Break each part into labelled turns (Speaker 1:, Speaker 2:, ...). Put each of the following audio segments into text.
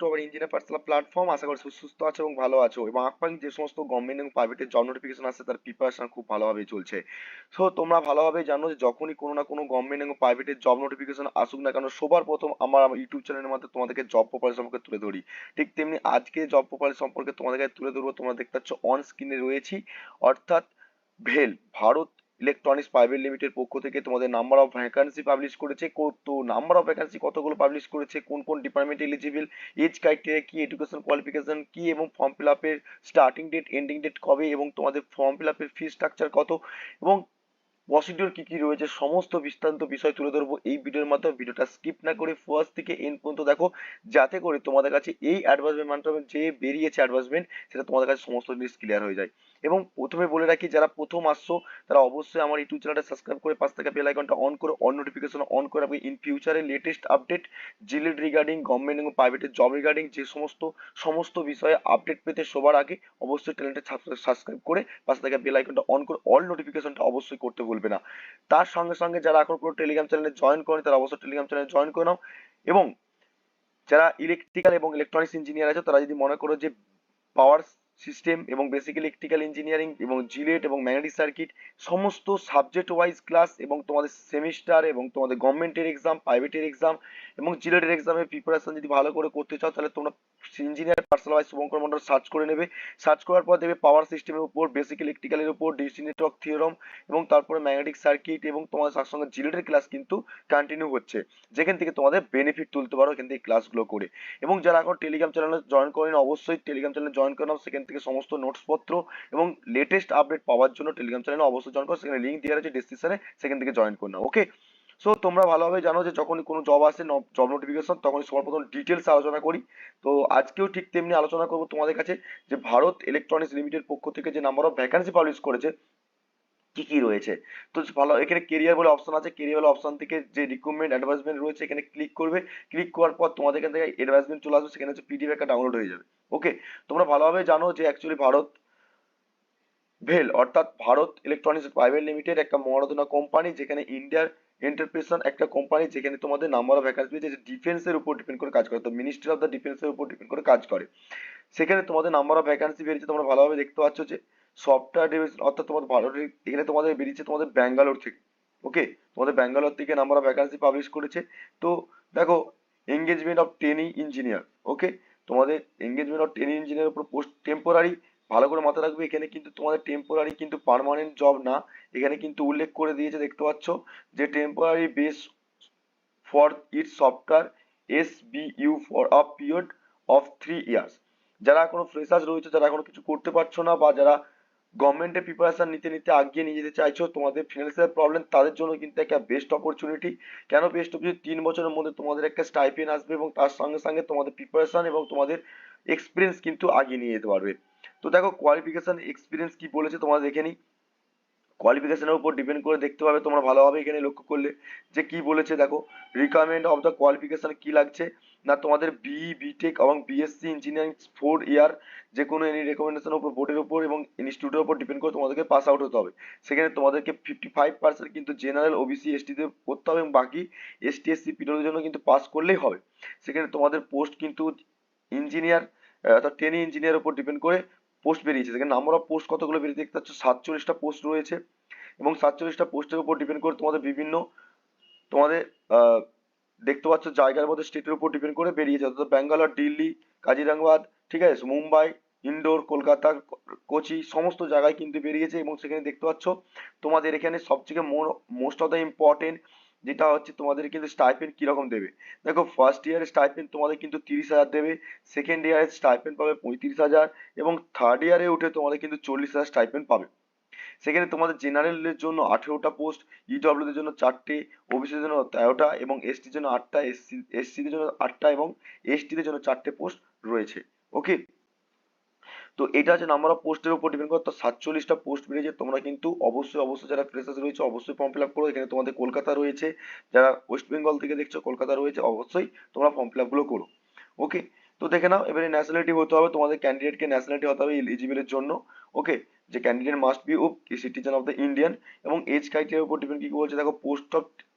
Speaker 1: To our engineer Pathsala platform. আশা করি সুস্থ আছো এবং ভালো আছো, এবং আপকামিং যে সমস্ত গভর্নমেন্ট এবং প্রাইভেটের জব নোটিফিকেশন আসছে তার প্রিপারেশন খুব ভালোভাবে চলছে। সো তোমরা ভালোভাবে জানো যে যখনই কোনো না কোনো গভর্নমেন্ট এবং প্রাইভেটের জব নোটিফিকেশন আসুক না কেন, সবার প্রথম আমার ইউটিউব চ্যানেলের মাধ্যমে তোমাদেরকে জব প্রোফাইল সম্পর্কে তুলে ধরি। ঠিক তেমনি আজকে জব প্রোফাইল সম্পর্কে তোমাদেরকে তুলে ধরবো। তোমরা দেখতে পাচ্ছ অন স্ক্রিনে রয়েছি, অর্থাৎ ভেল ভারত ইলেকট্রনিক্স প্রাইভেট লিমিটেড পক্ষ থেকে তোমাদের নাম্বার অফ ভ্যাকান্সি পাবলিশ করেছে। কত নাম্বার অফ ভ্যাকান্সি কতগুলো পাবলিশ করেছে, কোন কোন ডিপার্টমেন্ট এলিজিবল, এজ ক্রাইটেরিয়া কি, এডুকেশন কোয়ালিফিকেশন কি, এবং ফর্ম ফিল আপের স্টার্টিং ডেট এন্ডিং ডেট কবে, এবং তোমাদের ফর্ম ফিল আপের ফি স্ট্রাকচার কত, এবং প্রসিডিওর কি কি রয়েছে, সমস্ত বিস্তারিত বিষয় তুলে ধরবো এই ভিডিওর মাধ্যমে। ভিডিওটা স্কিপ না করে ফার্স্ট থেকে এন্ড পর্যন্ত দেখো, যাতে করে তোমাদের কাছে এই অ্যাডভার্টাইজমেন্ট যে বেরিয়েছে অ্যাডভার্টাইজমেন্ট, সেটা তোমাদের কাছে সমস্ত জিনিস ক্লিয়ার হয়ে যায়। এবং প্রথমে বলে রাখি, যারা প্রথম আসছো তারা অবশ্যই আমার ইউটিউব চ্যানেলটা সাবস্ক্রাইব করে পাশ থেকে বেল আইকনটা অন করে অন নোটিফিকেশন অন করে রাখবে। ইন ফিউচারে latest update Gilead regarding government এবং প্রাইভেটের জব রিগার্ডিং যে সমস্ত বিষয়ে আপডেট পেতে সবার আগে অবশ্যই চ্যানেলটা সাবস্ক্রাইব করে পাশ থেকে বেল আইকনটা অন করে অল নোটিফিকেশনটা অবশ্যই করতে ভুলবে না। তার সঙ্গে সঙ্গে যারা এখন কোনো টেলিগ্রাম চ্যানেলে জয়েন করেন তারা অবশ্যই টেলিগ্রাম চ্যানেলে জয়েন করে নাও। এবং যারা ইলেকট্রিক্যাল এবং ইলেকট্রনিক্স ইঞ্জিনিয়ার আছে তারা যদি মনে করো যে পাওয়ার সিস্টেম এবং বেসিক ইলেকট্রিক্যাল ইঞ্জিনিয়ারিং এবং জিলেট এবং ম্যাগনেটিক সার্কিট সমস্ত সাবজেক্ট ওয়াইজ ক্লাস, এবং তোমাদের সেমিস্টার এবং তোমাদের গভর্নমেন্টের এক্সাম, প্রাইভেটের এক্সাম এবং জিলেটের এক্সামের প্রিপারেশন যদি ভালো করে করতে চাও, তাহলে তোমরা engineer personal wise Shubhankar Mondal search করে নেবে। সার্চ করার পর দেখবে পাওয়ার সিস্টেমের উপর, বেসিক ইলেকট্রিক্যালের উপর, ডিসি নেটওয়ার্ক থিওরাম, এবং তারপরে ম্যাগনেটিক সার্কিট, এবং তোমাদের তার সঙ্গে জিলেটের ক্লাস কিন্তু কন্টিনিউ হচ্ছে, যেখান থেকে তোমাদের বেনিফিট তুলতে পারো এখান থেকে ক্লাসগুলো করে। এবং যারা এখন টেলিগ্রাম চ্যানেলে জয়েন করেন অবশ্যই টেলিগ্রাম চ্যানেলে জয়েন করে নাও। সেখান থেকে সমস্ত নোটস পত্র এবং লেটেস্ট আপডেট পাওয়ার জন্য টেলিগ্রাম চ্যানেলে অবশ্যই জয়েন করো, সেখানে লিঙ্ক দেওয়া আছে ডিসক্রিপশনে, সেখান থেকে জয়েন করে নাও। ওকে, সো তোমরা ভালোভাবে জানো যে যখনই কোনো জব আসে, জব নোটিফিকেশন, তখনই সবার প্রথম ডিটেলস আলোচনা করি। তো আজকেও ঠিক তেমনি আলোচনা করবো তোমাদের কাছে যে ভারত ইলেকট্রনিক্স লিমিটেড পক্ষ থেকে যে নাম্বার অফ ভ্যাকান্সি পাবলিশ করেছে কি কি রয়েছে। তো ভালো, এখানে কেরিয়ার বলে অপশন আছে, কেরিয়ার বলে অপশন থেকে যে রিক্রুটমেন্ট অ্যাডভার্টাইজমেন্ট রয়েছে এখানে ক্লিক করবে। ক্লিক করার পর তোমাদের এখান থেকে অ্যাডভার্টাইজমেন্ট চলে আসবে, সেখানে হচ্ছে পিডিএফ একটা ডাউনলোড হয়ে যাবে। ওকে, তোমরা ভালোভাবে জানো যে অ্যাকচুয়ালি ভারত ভেল অর্থাৎ ভারত ইলেকট্রনিক্স প্রাইভেট লিমিটেড একটা মহারত্না কোম্পানি, যেখানে ইন্ডিয়ার এন্টারপ্রেশন একটা কোম্পানি, যেখানে তোমাদের নাম্বার অফ ভ্যাকান্সি যে ডিফেন্সের উপর ডিপেন্ড করে কাজ করে, তো মিনিস্ট্রি অফ দ্য ডিফেন্সের উপর ডিপেন্ড করে কাজ করে। সেখানে তোমাদের নাম্বার অফ ভ্যাকান্সি বেরিয়েছে, তোমরা ভালোভাবে দেখতে পাচ্ছ যে সফটওয়্যার ডিভিশন অর্থাৎ তোমাদের ভারতের এখানে তোমাদের বেরিয়েছে তোমাদের ব্যাঙ্গালোর থেকে। ওকে, তোমাদের ব্যাঙ্গালোর থেকে নাম্বার অফ ভ্যাকান্সি পাবলিশ করেছে। তো দেখো, এঙ্গেজমেন্ট অফ ট্রেনিং ইঞ্জিনিয়ার। ওকে, তোমাদের এঙ্গেজমেন্ট অফ ট্রেনিং ইঞ্জিনিয়ার উপর পোস্ট টেম্পোরারি। ভালো করে মাথায় রাখবে, এখানে কিন্তু তোমাদের টেম্পোরারি কিন্তু পার্মানেন্ট জব না। এখানে কিন্তু উল্লেখ করে দিয়েছে, দেখতে পাচ্ছ যে temporary base for its software SBU for a period of 3 years. যারা এখনো ফ্রেশার্স রয়েছে, যারা এখনো কিছু করতে পারছো না, বা যারা গভর্নমেন্টের প্রিপারেশন নিতে নিতে আগিয়ে নিয়ে যেতে চাইছো, তোমাদের ফিনান্সিয়াল প্রবলেম, তাদের জন্য কিন্তু একটা বেস্ট অপরচুনিটি। কেন বেস্ট অপরচুনিটি? 3 বছরের মধ্যে তোমাদের একটা স্টাইপেন আসবে, এবং তার সঙ্গে সঙ্গে তোমাদের প্রিপারেশন এবং তোমাদের এক্সপিরিয়েন্স কিন্তু আগিয়ে নিয়ে যেতে পারবে। তো দেখো, কোয়ালিফিকেশন এক্সপিরিয়েন্স কি বলেছে তোমরা দেখে নিই। কোয়ালিফিকেশনের উপর ডিপেন্ড করে দেখতে পাবে তোমরা ভালোভাবে এখানে লক্ষ্য করলে যে কি বলেছে। দেখো, রিকোয়ারমেন্ট অফ দ্য কোয়ালিফিকেশন কি লাগছে না, তোমাদের বিটেক এবং বিএসসি ইঞ্জিনিয়ারিং 4 ইয়ার যে কোনো এনি রেকমেন্ডেশন উপর বোর্ডের উপর এবং ইনস্টিটিউটের উপর ডিপেন্ড করে তোমাদেরকে পাস আউট হতে হবে। সেখানে তোমাদেরকে 55% কিন্তু জেনারেল ওবিসি এসটিতে করতে হবে, এবং বাকি এসটি এসসি পিডব্লিউর জন্য কিন্তু পাস করলেই হবে। সেখানে তোমাদের পোস্ট কিন্তু ইঞ্জিনিয়ার অর্থাৎ ট্রেনি ইঞ্জিনিয়ার উপর ডিপেন্ড করে পোস্ট বেরিয়েছে। সেখানে নাম্বার অফ পোস্ট কতগুলো বেরিয়েছে দেখতে পাচ্ছ, 47টা পোস্ট রয়েছে। এবং 47টা পোস্টের উপর ডিপেন্ড করে তোমাদের বিভিন্ন তোমাদের দেখতে পাচ্ছ জায়গার মধ্যে স্টেটের উপর ডিপেন্ড করে বেরিয়েছে, অর্থাৎ ব্যাঙ্গালোর, দিল্লি, কাজিরাঙ্গাবাদ, ঠিক আছে, মুম্বাই, ইন্দোর, কলকাতা, কোচি সমস্ত জায়গায় কিন্তু বেরিয়েছে। এবং সেখানে দেখতে পাচ্ছ তোমাদের এখানে সবথেকে মোস্ট অফ দ্য ইম্পর্টেন্ট যেটা হচ্ছে তোমাদের কিন্তু স্টাইপেন্ড কিরকম দেবে। দেখো, ফার্স্ট ইয়ারের স্টাইপেন্ড তোমাদের কিন্তু 30,000 দেবে, সেকেন্ড ইয়ারের স্টাইপেন্ড পাবে 35,000, এবং থার্ড ইয়ারে উঠে তোমাদের কিন্তু 40,000 স্টাইপেন্ড পাবে। সেখানে তোমাদের জেনারেলের জন্য 18টা পোস্ট, ইডব্লিউদের জন্য 4টে, ওবিসিদের জন্য 13টা, এবং এসটির জন্য 8টা, এসসিদের জন্য 8টা, এবং এসটিদের জন্য 4টে পোস্ট রয়েছে। ওকে, তো এটা হচ্ছে নাম্বার অফ পোস্টের উপর ডিপেন্ড করে। তো 47টা পোস্ট বেরিয়েছে, তোমরা কিন্তু অবশ্যই যারা ফ্রেশার্স রয়েছে অবশ্যই ফর্ম ফিল আপ করো। এখানে তোমাদের কলকাতা রয়েছে, যারা ওয়েস্ট বেঙ্গল থেকে দেখছো কলকাতা রয়েছে, অবশ্যই তোমরা ফর্ম ফিল আপ গুলো করো। ওকে, তো দেখে নাও এবারে ন্যাশনালিটি হতে হবে তোমাদের, ক্যান্ডিডেটকে ন্যাশনালিটি হতে হবে এলিজিবলের জন্য। ওকে, যে candidate must be citizen of the Indian. এবং এজ ক্রাইটেরিয়ার উপর ডিপেন্ড কি বলছে দেখো, পোস্ট অফ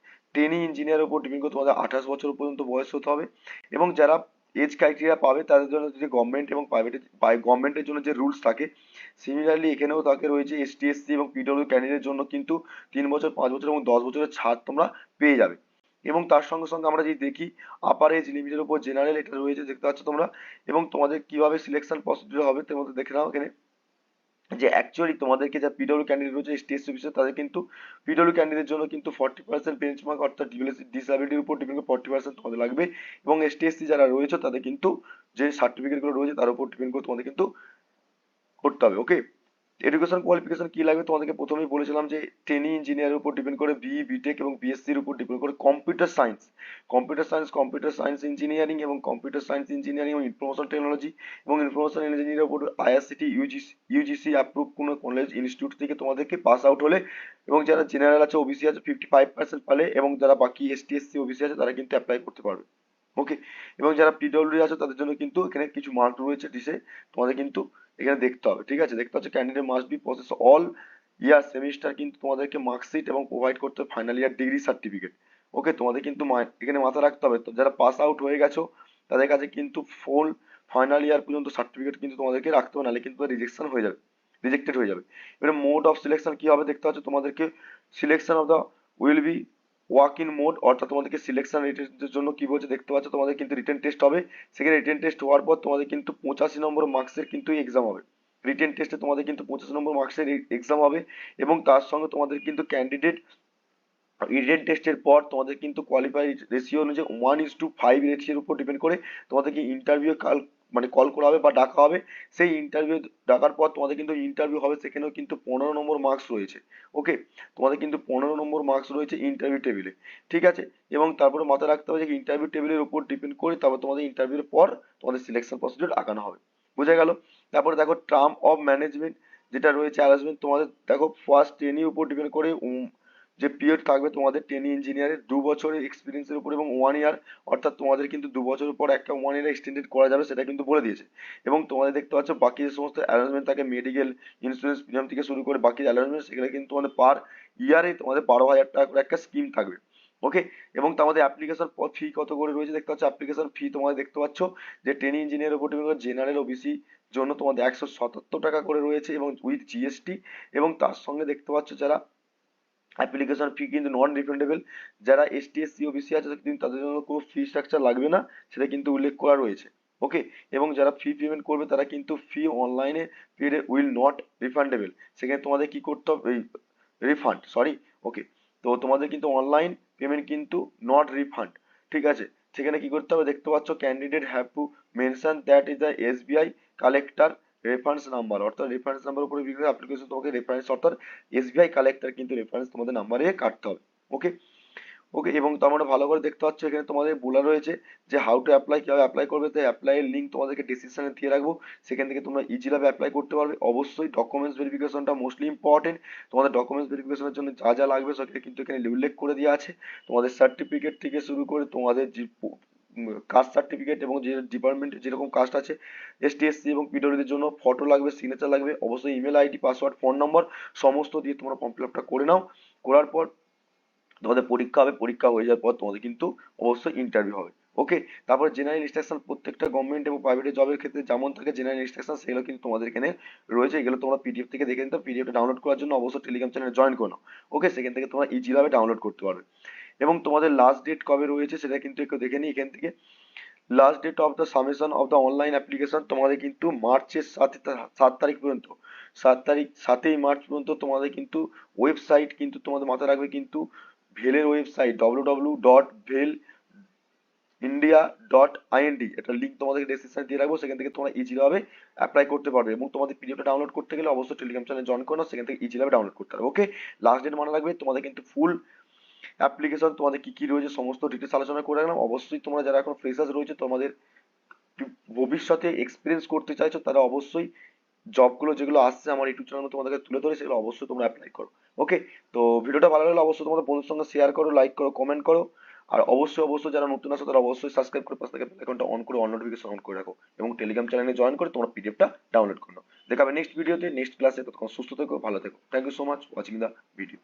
Speaker 1: ট্রেনিং ইঞ্জিনিয়ার উপর ডিপেন্ড করে তোমাদের 28 বছর পর্যন্ত বয়স হতে হবে। এবং যারা এজ ক্রাইটেরিয়া পাবে তাদের জন্য যে গভর্নমেন্ট এবং প্রাইভেটের গভর্নমেন্টের জন্য যে রুলস থাকে, সিমিলারলি এখানেও তাকে রয়েছে এসটি এসসি এবং পিডব্লিউ ক্যান্ডিডেটের জন্য কিন্তু 3 বছর, 5 বছর এবং 10 বছরের ছাড় তোমরা পেয়ে যাবে। এবং তার সঙ্গে সঙ্গে আমরা যদি দেখি আপার এজ লিমিটের উপর জেনারেল এটা রয়েছে দেখতে পাচ্ছ তোমরা। এবং তোমাদের কিভাবে সিলেকশন প্রসিডিউর হবে তার মধ্যে দেখে নাও এখানে যে অ্যাকচুয়ালি তোমাদেরকে যা পিডব্লিউ ক্যান্ডিডেট রয়েছে এসটি এসসি অফিসার তাদের কিন্তু পিডব্লিউ ক্যান্ডিডেটের জন্য কিন্তু 40% বেঞ্চমার্ক অর্থাৎ ডিসএবিলিটির উপর ডিপেন্ড করে 40% তোমাদের লাগবে। এবং এসটি এসসি যারা রয়েছে তাদের কিন্তু যে সার্টিফিকেট গুলো রয়েছে তার উপর ডিপেন্ড করে তোমাদের কিন্তু করতে হবে। ওকে, এডুকেশন কোয়ালিফিকেশন কি লাগবে তোমাদেরকে প্রথমেই বলেছিলাম যে ট্রেনি ইঞ্জিনিয়ারের উপর ডিপেন্ড করে বিই বিটেক এবং বিএসসি এর উপর ডিপেন্ড করে কম্পিউটার সায়েন্স ইঞ্জিনিয়ারিং এবং কম্পিউটার সায়েন্স ইঞ্জিনিয়ারিং এবং ইনফরমেশন টেকনোলজি এবং ইনফরমেশন ইঞ্জিনিয়ারিং উপর আইআরসিটি ইউজিসি অ্যাপ্রুভ কোনো কলেজ ইনস্টিটিউট থেকে তোমাদেরকে পাস আউট হলে, এবং যারা জেনারেল আছে ওবিসি আছে 55% পালে, এবং যারা বাকি এসটি এসসি ওবিসি আছে তারা কিন্তু অ্যাপ্লাই করতে পারবে। ওকে, এবং যারা পিডব্লিউ আছে তাদের জন্য কিন্তু এখানে কিছু মার্ক রয়েছে ডিসে তোমাদের কিন্তু এখানে দেখতে হবে। ঠিক আছে, দেখতে পাচ্ছ candidate must be process all year semester কিন্তু তোমাদেরকে মার্কশিট এবং প্রোভাইড করতে হবে ফাইনাল ইয়ার ডিগ্রি সার্টিফিকেট। ওকে, তোমাদের কিন্তু এখানে মাথায় রাখতে হবে তো যারা পাস আউট হয়ে গেছো তাদের কাছে কিন্তু ফুল ফাইনাল ইয়ার পর্যন্ত সার্টিফিকেট কিন্তু তোমাদেরকে রাখতে হবে, নাহলে কিন্তু রিজেকশন হয়ে যাবে, রিজেক্টেড হয়ে যাবে। এবারে মোড অফ সিলেকশন কি হবে দেখতে পাচ্ছ তোমাদেরকে selection of the will be walk in mode, অর্থাৎ তোমাদেরকে সিলেকশন রিটেস্টের জন্য কি বলছে দেখতে পাচ্ছ তোমাদের কিন্তু রিটেন টেস্ট হবে। সেখানে রিটেন টেস্ট হওয়ার পর তোমাদের কিন্তু 85 নম্বর মার্কসের কিন্তু এক্সাম হবে। রিটেন টেস্টে তোমাদের কিন্তু 85 নম্বর মার্কসের এক্সাম হবে। এবং তার সঙ্গে তোমাদের কিন্তু ক্যান্ডিডেট রিটেন টেস্টের পর তোমাদের কিন্তু কোয়ালিফাই রেশিও অনুযায়ী 1:5 রেশিওর উপর ডিপেন্ড করে তোমাদেরকে ইন্টারভিউ কল করা হবে বা ডাকা হবে। সেই ইন্টারভিউ ডাকার পর তোমাদের কিন্তু ইন্টারভিউ হবে, সেখানেও কিন্তু 15 নম্বর মার্কস রয়েছে। ওকে, তোমাদের কিন্তু 15 নম্বর মার্কস রয়েছে ইন্টারভিউ টেবিলে। ঠিক আছে, এবং তারপরে মাথায় রাখতে হবে যে ইন্টারভিউ টেবিলের উপর ডিপেন্ড করে তারপর তোমাদের ইন্টারভিউর পর তোমাদের সিলেকশন প্রসিডিউর আগানো হবে। বোঝা গেল? তারপরে দেখো টার্ম অফ ম্যানেজমেন্ট যেটা রয়েছে অ্যারেঞ্জমেন্ট, তোমাদের দেখো ফার্স্ট ট্রেনির উপর ডিপেন্ড করে যে পিরিয়ড থাকবে তোমাদের ট্রেনি ইঞ্জিনিয়ারের 2 বছরের এক্সপিরিয়েন্সের উপর এবং 1 ইয়ার, অর্থাৎ তোমাদের কিন্তু 2 বছরের পর একটা 1 ইয়ার এক্সটেন্ডেড করা যাবে সেটা কিন্তু বলে দিয়েছে। এবং তোমাদের দেখতে পাচ্ছ বাকি যে সমস্ত অ্যারেঞ্জমেন্ট থাকে মেডিকেল ইন্স্যুরেন্স প্রিমিয়াম থেকে শুরু করে বাকি অ্যারেঞ্জমেন্ট সেগুলো কিন্তু তোমাদের পার ইয়ারে তোমাদের 12,000 টাকা করে একটা স্কিম থাকবে। ওকে, এবং তোমাদের অ্যাপ্লিকেশন ফি কত করে রয়েছে দেখতে পাচ্ছ। অ্যাপ্লিকেশন ফি তোমাদের দেখতে পাচ্ছ যে ট্রেনি ইঞ্জিনিয়ারের উপর জেনারেল ওবিসি জন্য তোমাদের 177 টাকা করে রয়েছে এবং উইথ জিএসটি। এবং তার সঙ্গে দেখতে পাচ্ছ যারা অ্যাপ্লিকেশন ফি কিন্তু নন রিফান্ডেবল, যারা এসটি এসসি ওবিসি আছে কিন্তু তাদের জন্য কোনো ফি স্ট্রাকচার লাগবে না, সেটা কিন্তু উল্লেখ করা রয়েছে। ওকে, এবং যারা ফি পেমেন্ট করবে তারা কিন্তু ফি অনলাইনে পেড উইল নট রিফান্ডেবল, সেখানে তোমাদের কি করতে হবে রিফান্ড সরি। ওকে, তো তোমাদের কিন্তু অনলাইন পেমেন্ট কিন্তু নট রিফান্ড। ঠিক আছে, সেখানে কি করতে হবে দেখতে পাচ্ছ candidate have to mention that is the SBI collector reference number, অর্থাৎ রেফারেন্স নাম্বার উপরে বিভিন্ন অ্যাপ্লিকেশন তোমাকে রেফারেন্স অর্থাৎ এসবিআই কালেক্টর কিন্তু রেফারেন্স তোমাদের নাম্বারে কাটতে হবে। ওকে, ওকে, এবং তোমরা ভালো করে দেখতে পাচ্ছ এখানে তোমাদের বলা রয়েছে যে হাউ টু অ্যাপ্লাই, কিভাবে অ্যাপ্লাই করবে। তো অ্যাপ্লাই এর লিঙ্ক তোমাদেরকে ডিসক্রিপশনে দিয়ে রাখবো, সেখান থেকে তোমরা ইজিভাবে অ্যাপ্লাই করতে পারবে। অবশ্যই ডকুমেন্টস ভেরিফিকেশনটা মোস্টলি ইম্পর্টেন্ট। তোমাদের ডকুমেন্টস ভেরিফিকেশনের জন্য যা যা লাগবে সেটা কিন্তু এখানে উল্লেখ করে দেওয়া আছে। তোমাদের সার্টিফিকেট থেকে শুরু করে তোমাদের যে কাস্ট সার্টিফিকেট এবং যে ডিপার্টমেন্টে যেরকম কাস্ট আছে এসটি এসসি এবং পিডব্লিউডির জন্য ফটো লাগবে, সিগনেচার লাগবে, অবশ্যই ইমেল আইডি পাসওয়ার্ড ফোন নম্বর সমস্ত দিয়ে তোমরা ফর্ম ফিল আপটা করে নাও। করার পর তোমাদের পরীক্ষা হবে, পরীক্ষা হয়ে যাওয়ার পর তোমাদের কিন্তু অবশ্যই ইন্টারভিউ হবে। ওকে, তারপরে জেনারেল ইনস্ট্রাকশন প্রত্যেকটা গভর্নমেন্ট এবং প্রাইভেট জবের ক্ষেত্রে যেমন থাকে জেনারেল ইনস্ট্রাকশন সেগুলো কিন্তু তোমাদের এখানে রয়েছে। এগুলো তোমরা পিডিএফ থেকে দেখে নিতে, পিডিএফটা ডাউনলোড করার জন্য অবশ্যই টেলিগ্রাম চ্যানেলে জয়েন করো। ওকে, সেখান থেকে তোমরা ইজিভাবে ডাউনলোড করতে পারবে। এবং তোমাদের লাস্ট ডেট কবে রয়েছে সেটা কিন্তু একটু দেখে নিই এখান থেকে। Last date of the submission of the online application তোমাদের কিন্তু মার্চের 7 তারিখ পর্যন্ত, 7ই মার্চ পর্যন্ত তোমাদের কিন্তু ওয়েবসাইট কিন্তু তোমাদের মাথায় রাখবে কিন্তু ভেলের ওয়েবসাইট www.velindia.ind, এটা লিঙ্ক তোমাদের ডেসক্রিপশনে দিয়ে রাখবো, সেখান থেকে তোমরা ইজিভাবে অ্যাপ্লাই করতে পারবে। এবং তোমাদের পিডিএফটা ডাউনলোড করতে গেলে অবশ্যই টেলিগ্রাম চ্যানেলে জয়েন করো, সেখান থেকে ইজিভাবে ডাউনলোড করতে পারবে। ওকে, লাস্ট ডেট মনে রাখবে তোমাদের কিন্তু ফুল অ্যাপ্লিকেশন তোমাদের কি কি রয়েছে সমস্ত ডিটেলস আলোচনা করে রাখলাম। অবশ্যই তোমরা যারা এখন ফ্রেশার্স রয়েছে তোমাদের ভবিষ্যতে এক্সপিরিয়েন্স করতে চাইছো তারা অবশ্যই জবগুলো যেগুলো আসছে আমার ইউটিউব চ্যানেলে তোমাদেরকে তুলে ধরে সেগুলো অবশ্যই তোমরা অ্যাপ্লাই করো। ওকে, তো ভিডিওটা ভালো লাগলে অবশ্যই তোমাদের বন্ধুর সঙ্গে শেয়ার করো, লাইক করো, কমেন্ট করো। আর অবশ্যই যারা নতুন আসো তারা অবশ্যই সাবস্ক্রাইব করে পাশে থাকা বেল আইকনটা অন করে অল নোটিফিকেশন অন করে রাখো এবং টেলিগ্রাম চ্যানেলে জয়েন করে তোমরা পিডিএফটা ডাউনলোড করো। দেখা হবে নেক্সট ভিডিওতে, নেক্সট ক্লাসে। ততক্ষণ সুস্থ থেকো, ভালো থেকো। Thank you so much watching the video.